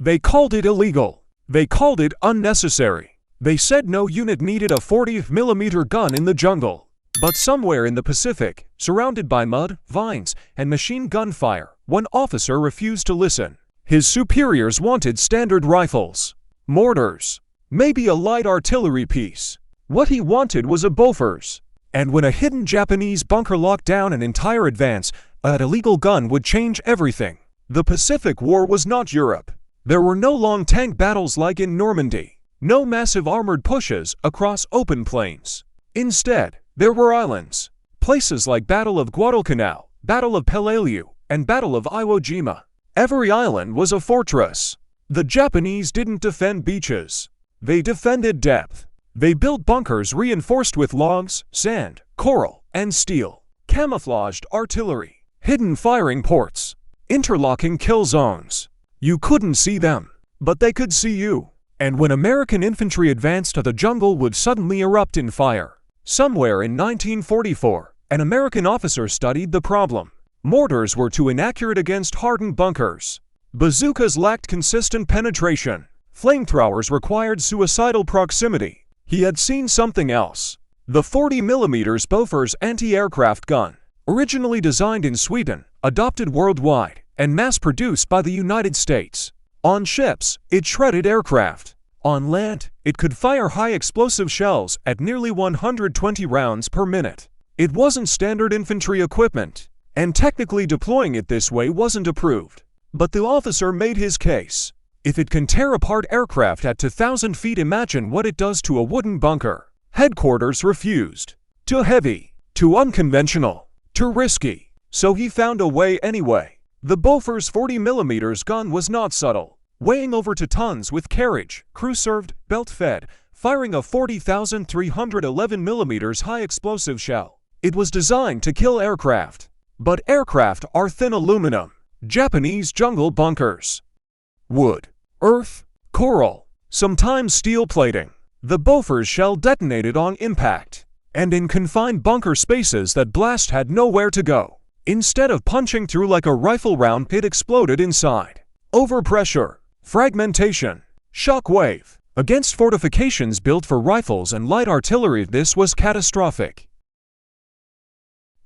They called it illegal. They called it unnecessary. They said no unit needed a 40mm gun in the jungle. But somewhere in the Pacific, surrounded by mud, vines, and machine gun fire, one officer refused to listen. His superiors wanted standard rifles, mortars, maybe a light artillery piece. What he wanted was a Bofors. And when a hidden Japanese bunker locked down an entire advance, an illegal gun would change everything. The Pacific War was not Europe. There were no long tank battles like in Normandy, no massive armored pushes across open plains. Instead, there were islands, places like Battle of Guadalcanal, Battle of Peleliu, and Battle of Iwo Jima. Every island was a fortress. The Japanese didn't defend beaches. They defended depth. They built bunkers reinforced with logs, sand, coral, and steel, camouflaged artillery, hidden firing ports, interlocking kill zones. You couldn't see them, but they could see you. And when American infantry advanced, the jungle would suddenly erupt in fire. Somewhere in 1944, an American officer studied the problem. Mortars were too inaccurate against hardened bunkers. Bazookas lacked consistent penetration. Flamethrowers required suicidal proximity. He had seen something else. The 40mm Bofors anti-aircraft gun, originally designed in Sweden, adopted worldwide, and mass-produced by the United States. On ships, it shredded aircraft. On land, it could fire high-explosive shells at nearly 120 rounds per minute. It wasn't standard infantry equipment, and technically deploying it this way wasn't approved. But the officer made his case. If it can tear apart aircraft at 2,000 feet, imagine what it does to a wooden bunker. Headquarters refused. Too heavy, too unconventional, too risky. So he found a way anyway. The Bofors 40mm gun was not subtle, weighing over 2 tons with carriage, crew-served, belt-fed, firing a 40,311mm high-explosive shell. It was designed to kill aircraft. But aircraft are thin aluminum. Japanese jungle bunkers. Wood, earth, coral, sometimes steel plating. The Bofors shell detonated on impact, and in confined bunker spaces that blast had nowhere to go. Instead of punching through like a rifle round, it exploded inside. Overpressure, fragmentation, shock wave. Against fortifications built for rifles and light artillery, this was catastrophic.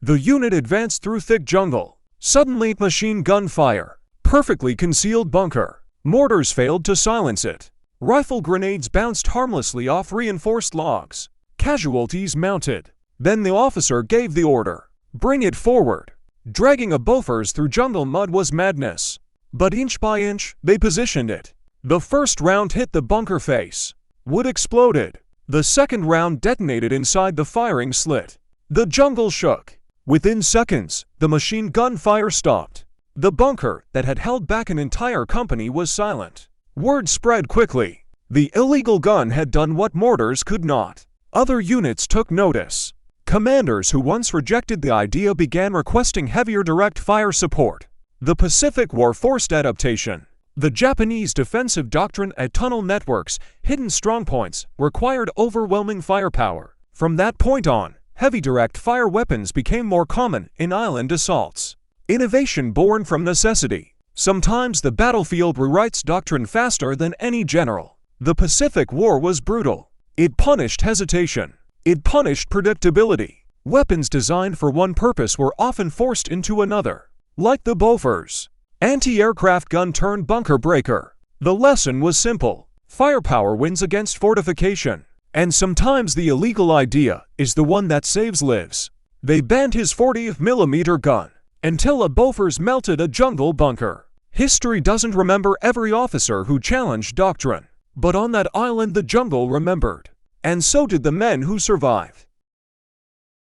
The unit advanced through thick jungle. Suddenly, machine gun fire. Perfectly concealed bunker. Mortars failed to silence it. Rifle grenades bounced harmlessly off reinforced logs. Casualties mounted. Then the officer gave the order. Bring it forward. Dragging a Bofors through jungle mud was madness. But inch by inch, they positioned it. The first round hit the bunker face. Wood exploded. The second round detonated inside the firing slit. The jungle shook. Within seconds, the machine gun fire stopped. The bunker that had held back an entire company was silent. Word spread quickly. The illegal gun had done what mortars could not. Other units took notice. Commanders who once rejected the idea began requesting heavier direct fire support. The Pacific War forced adaptation. The Japanese defensive doctrine at tunnel networks, hidden strongpoints, required overwhelming firepower. From that point on, heavy direct fire weapons became more common in island assaults. Innovation born from necessity. Sometimes the battlefield rewrites doctrine faster than any general. The Pacific War was brutal. It punished hesitation. It punished predictability. Weapons designed for one purpose were often forced into another. Like the Bofors. Anti-aircraft gun turned bunker breaker. The lesson was simple. Firepower wins against fortification. And sometimes the illegal idea is the one that saves lives. They banned his 40mm gun until a Bofors melted a jungle bunker. History doesn't remember every officer who challenged doctrine. But on that island the jungle remembered. And so did the men who survived.